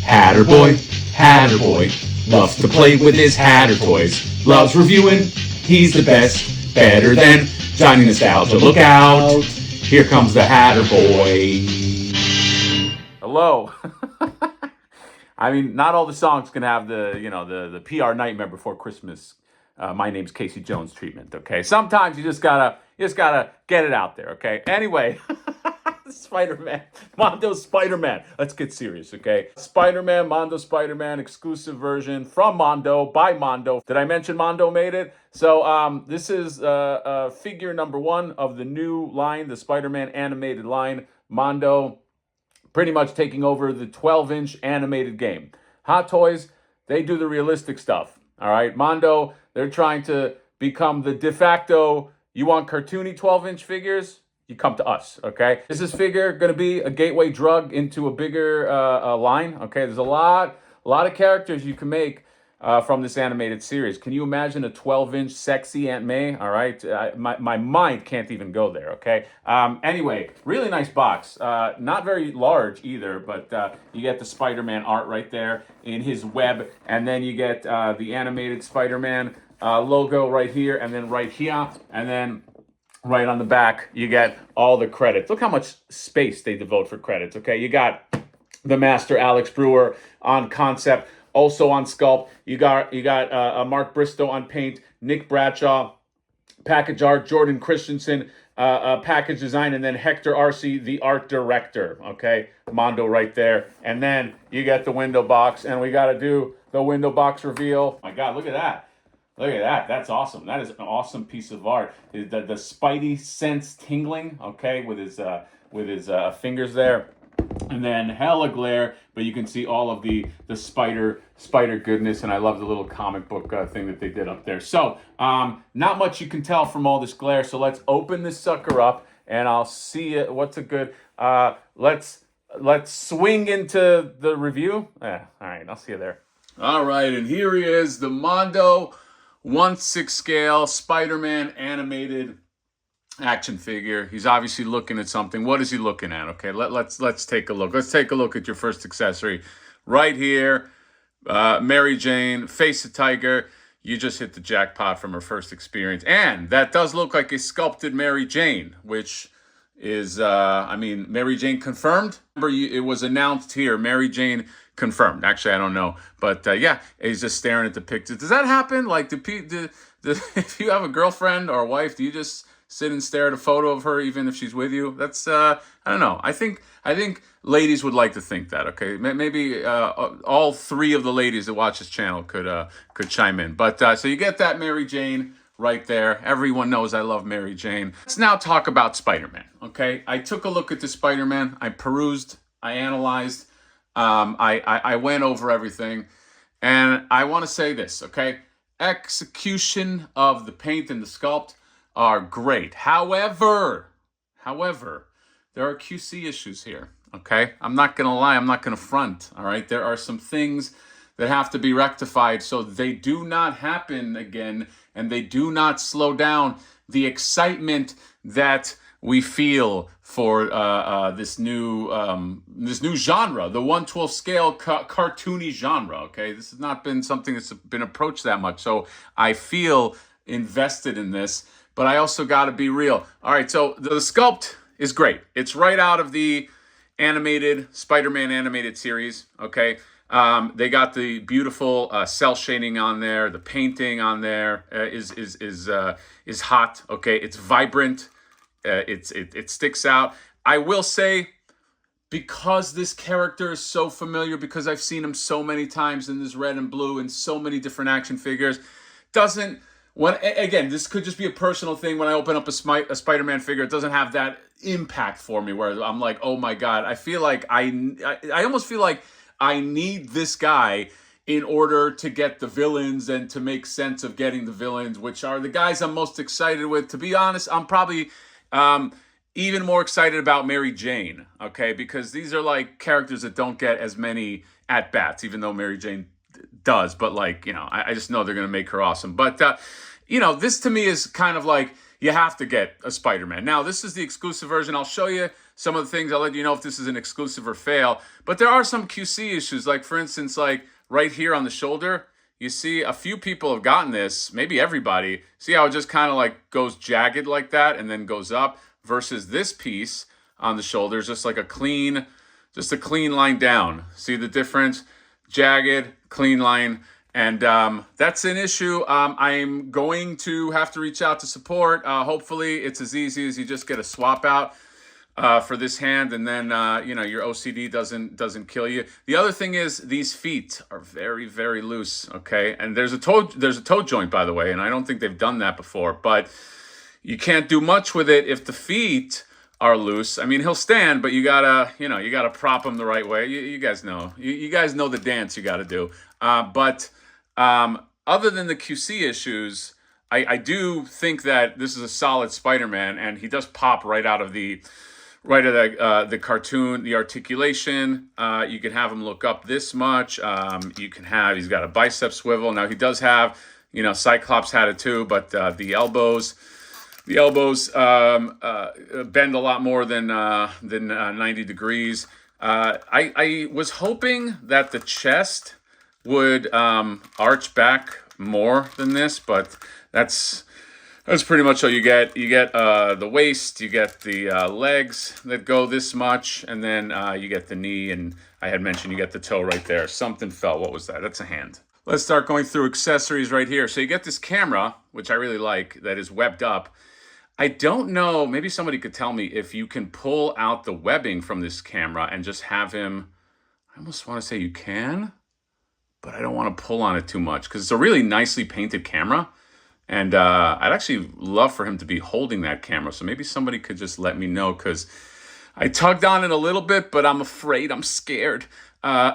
Hatter boy, loves to play with his Hatter toys. Loves reviewing, he's the best, better than Johnny Nostalgia. Look out, here comes the Hatter boy. Hello. I mean, not all the songs can have the PR Nightmare Before Christmas. My name's Casey Jones treatment. Okay, sometimes you just gotta get it out there. Okay. Anyway, Spider-Man, Mondo Spider-Man. Let's get serious. Okay, Spider-Man, Mondo Spider-Man exclusive version from Mondo by Mondo. Did I mention Mondo made it? So this is figure number 1 of the new line, the Spider-Man animated line. Mondo pretty much taking over the 12-inch animated game. Hot Toys, they do the realistic stuff. All right, Mondo, they're trying to become the de facto, you want cartoony 12-inch figures? You come to us, okay? Is this figure going to be a gateway drug into a bigger line? Okay, there's a lot of characters you can make from this animated series. Can you imagine a 12-inch sexy Aunt May? All right, my mind can't even go there, okay? Anyway, really nice box. Not very large either, but you get the Spider-Man art right there in his web, and then you get the animated Spider-Man logo right here, and then right here, and then right on the back, you get all the credits. Look how much space they devote for credits, okay? You got the master Alex Brewer on concept, also on sculpt. You got Mark Bristow on paint, Nick Bradshaw, package art, Jordan Christensen, package design, and then Hector Arce, the art director, okay? Mondo right there. And then you get the window box, and we got to do the window box reveal. My God, look at that. Look at that. That's awesome. That is an awesome piece of art. The Spidey sense tingling, okay, with his fingers there. And then hella glare, but you can see all of the spider goodness, and I love the little comic book thing that they did up there. So not much you can tell from all this glare. So let's open this sucker up, and I'll see it. What's a good? Let's swing into the review. All right, I'll see you there. All right, and here he is, the Mondo 1/6 scale Spider-Man animated action figure. He's obviously looking at something. What is he looking at? Okay, let's take a look. Let's take a look at your first accessory right here. Mary Jane, face a tiger. You just hit the jackpot from her first experience, and that does look like a sculpted Mary Jane, which is Mary Jane confirmed. Remember, it was announced here, Mary Jane confirmed. Actually, I don't know, but yeah, he's just staring at the picture. Does that happen? Like, if you have a girlfriend or a wife, do you just sit and stare at a photo of her even if she's with you? That's I don't know. I think ladies would like to think that. Okay, maybe all 3 of the ladies that watch this channel could chime in. But so you get that Mary Jane right there. Everyone knows I love Mary Jane. Let's now talk about Spider-Man. Okay, I took a look at the Spider-Man. I perused. I analyzed. I went over everything, and I want to say this, okay? Execution of the paint and the sculpt are great. However, there are QC issues here, okay? I'm not going to lie. I'm not going to front, all right? There are some things that have to be rectified so they do not happen again, and they do not slow down the excitement that we feel for this new genre, the 1/12 scale cartoony genre. Okay, this has not been something that's been approached that much, so I feel invested in this. But I also got to be real. All right, so the sculpt is great. It's right out of the animated Spider-Man animated series. Okay, they got the beautiful cell shading on there. The painting on there is hot. Okay, it's vibrant. It sticks out. I will say, because this character is so familiar, because I've seen him so many times in this red and blue and so many different action figures, again, this could just be a personal thing. When I open up a Spider-Man figure, it doesn't have that impact for me where I'm like, oh my God. I feel like I almost feel like I need this guy in order to get the villains and to make sense of getting the villains, which are the guys I'm most excited with. To be honest, I'm probably even more excited about Mary Jane, okay? Because these are like characters that don't get as many at-bats, even though Mary Jane does. But I just know they're going to make her awesome. But, this to me is kind of like, you have to get a Spider-Man. Now, this is the exclusive version. I'll show you some of the things. I'll let you know if this is an exclusive or fail. But there are some QC issues. Like, for instance, like right here on the shoulder, you see a few people have gotten this, maybe everybody. See how it just kind of like goes jagged like that and then goes up, versus this piece on the shoulder is just like a clean line down. See the difference? Jagged, clean line. And that's an issue. I'm going to have to reach out to support. Hopefully it's as easy as you just get a swap out for this hand, and then your OCD doesn't kill you. The other thing is these feet are very, very loose. Okay, and there's a toe joint, by the way, and I don't think they've done that before. But you can't do much with it if the feet are loose. I mean, he'll stand, but you gotta prop him the right way. You guys know. You guys know the dance you got to do. But other than the QC issues, I do think that this is a solid Spider-Man, and he does pop right out of the cartoon, the articulation. You can have him look up this much. He's got a bicep swivel. Now he does have, Cyclops had it too, but the elbows bend a lot more than 90 degrees. I was hoping that the chest would arch back more than this, but that's pretty much all you get. You get the waist, you get the legs that go this much, and then you get the knee, and I had mentioned you get the toe right there. Something fell. What was that? That's a hand. Let's start going through accessories right here. So you get this camera, which I really like, that is webbed up. I don't know, maybe somebody could tell me if you can pull out the webbing from this camera and just have him, I almost want to say you can, but I don't want to pull on it too much because it's a really nicely painted camera. And I'd actually love for him to be holding that camera. So maybe somebody could just let me know, because I tugged on it a little bit, but I'm afraid, I'm scared. I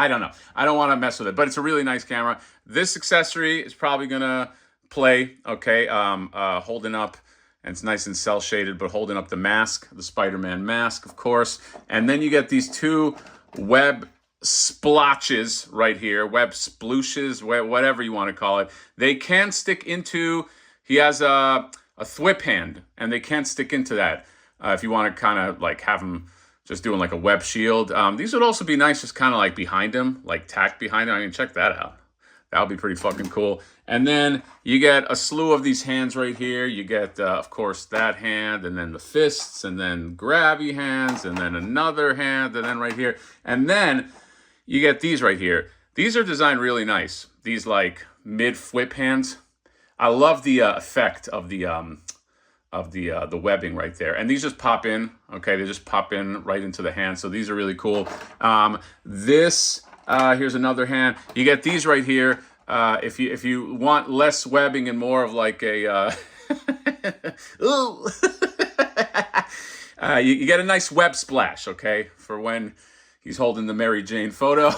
don't know. I don't want to mess with it, but it's a really nice camera. This accessory is probably going to play, okay, holding up, and it's nice and cell shaded, but holding up the mask, the Spider-Man mask, of course. And then you get these two web splotches right here, web splooshes, whatever you want to call it. They can stick into, he has a thwip hand, and they can stick into that if you want to kind of like have him just doing like a web shield. These would also be nice just kind of like behind him, like tacked behind him. I mean, check that out. That would be pretty fucking cool. And then you get a slew of these hands right here. You get, of course, that hand, and then the fists, and then grabby hands, and then another hand, and then right here. And then you get these right here. These are designed really nice. These like mid-flip hands. I love the effect of the webbing right there. And these just pop in, okay? They just pop in right into the hand. So these are really cool. Here's another hand. You get these right here. If you want less webbing and more of like a you get a nice web splash, okay, for when he's holding the Mary Jane photo.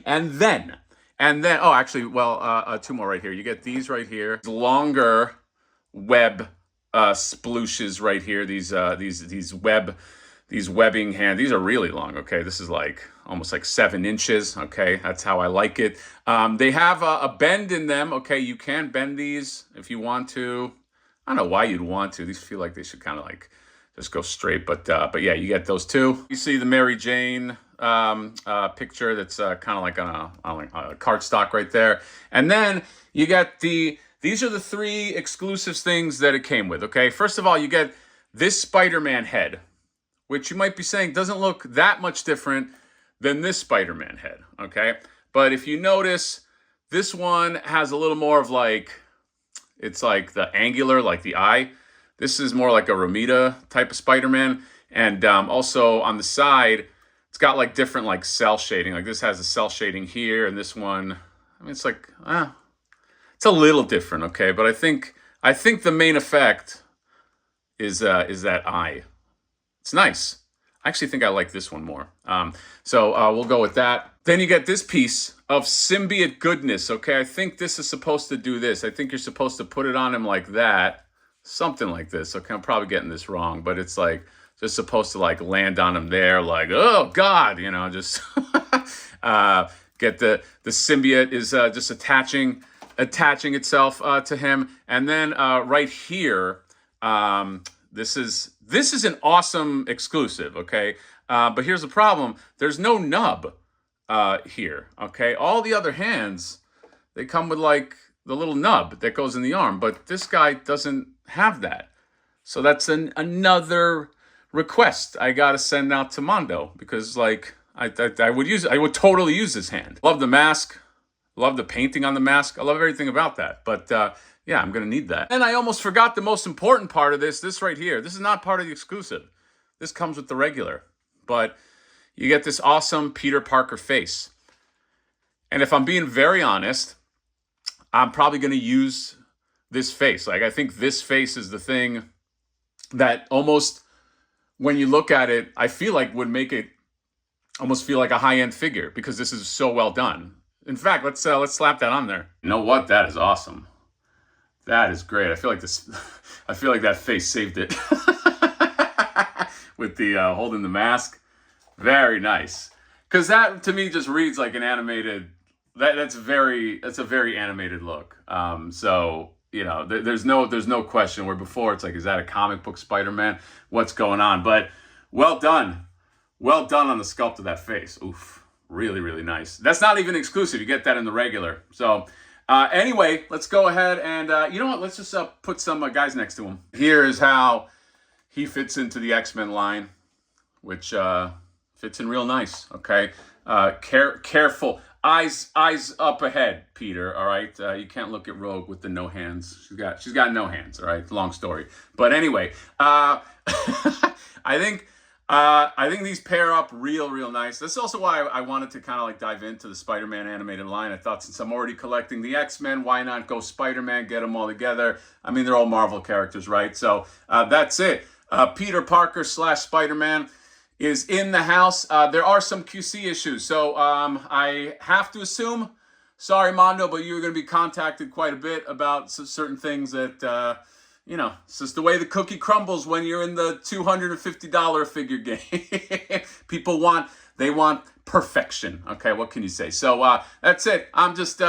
and then two more right here. You get these right here. Longer web splooshes right here. These webbing hands, these are really long, okay? This is like almost like 7 inches, okay? That's how I like it. They have a bend in them, okay? You can bend these if you want to. I don't know why you'd want to. These feel like they should kind of like just go straight, but yeah, you get those too. You see the Mary Jane picture that's kind of like on a cardstock right there. And then you get these are the 3 exclusive things that it came with, okay? First of all, you get this Spider-Man head, which you might be saying doesn't look that much different than this Spider-Man head, okay? But if you notice, this one has a little more of like, it's like the angular, like the eye. This is more like a Romita type of Spider-Man. And also on the side, it's got like different like cell shading. Like this has a cell shading here, and this one, I mean, it's like, it's a little different, okay? But I think the main effect is that eye. It's nice. I actually think I like this one more. So we'll go with that. Then you get this piece of symbiote goodness, okay? I think this is supposed to do this. I think you're supposed to put it on him like that. Something like this. Okay, I'm probably getting this wrong, but it's like just supposed to like land on him there like, oh, God, just get the symbiote is just attaching itself to him. And then right here, this is This is an awesome exclusive, okay? But here's the problem. There's no nub here, okay? All the other hands, they come with like the little nub that goes in the arm, but this guy doesn't have that. So that's another request I gotta send out to Mondo, because like I would totally use this hand. Love the mask, love the painting on the mask. I love everything about that. But yeah, I'm gonna need that. And I almost forgot the most important part of this right here. This is not part of the exclusive. This comes with the regular, but you get this awesome Peter Parker face. And if I'm being very honest, I'm probably gonna use this face. Like, I think this face is the thing that almost, when you look at it, I feel like would make it almost feel like a high-end figure, because this is so well done. In fact, let's slap that on there. You know what? That is awesome. That is great. I feel like I feel like that face saved it with the holding the mask. Very nice. Because that to me just reads like an animated. That's a very animated look. So you know, there's no question. Where before it's like, is that a comic book Spider-Man? What's going on? But well done on the sculpt of that face. Oof, really, really nice. That's not even exclusive. You get that in the regular. So. Anyway, let's go ahead and, you know what, let's just put some guys next to him. Here is how he fits into the X-Men line, which fits in real nice, okay? Careful. Eyes up ahead, Peter, all right? You can't look at Rogue with the no hands. She's got no hands, all right? Long story. But anyway, I think these pair up real nice. That's also why I wanted to kind of like dive into the Spider-Man animated line. I thought, since I'm already collecting the X-Men, why not go Spider-Man, get them all together? I mean, they're all Marvel characters, right? So that's it. Peter Parker / Spider-Man is in the house. There are some QC issues. So I have to assume, sorry, Mondo, but you're going to be contacted quite a bit about certain things that... you know, it's just the way the cookie crumbles when you're in the $250 figure game. People want perfection. Okay, what can you say? So that's it. I'm just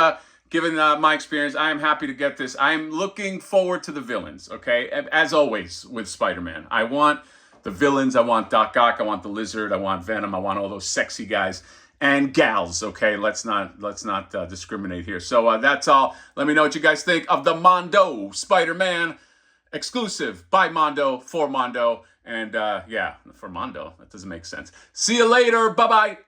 giving my experience. I am happy to get this. I am looking forward to the villains, okay? As always with Spider-Man. I want the villains. I want Doc Ock. I want the Lizard. I want Venom. I want all those sexy guys and gals, okay? Let's not discriminate here. So that's all. Let me know what you guys think of the Mondo Spider-Man exclusive by Mondo, for Mondo, and yeah, for Mondo. That doesn't make sense. See you later. Bye-bye.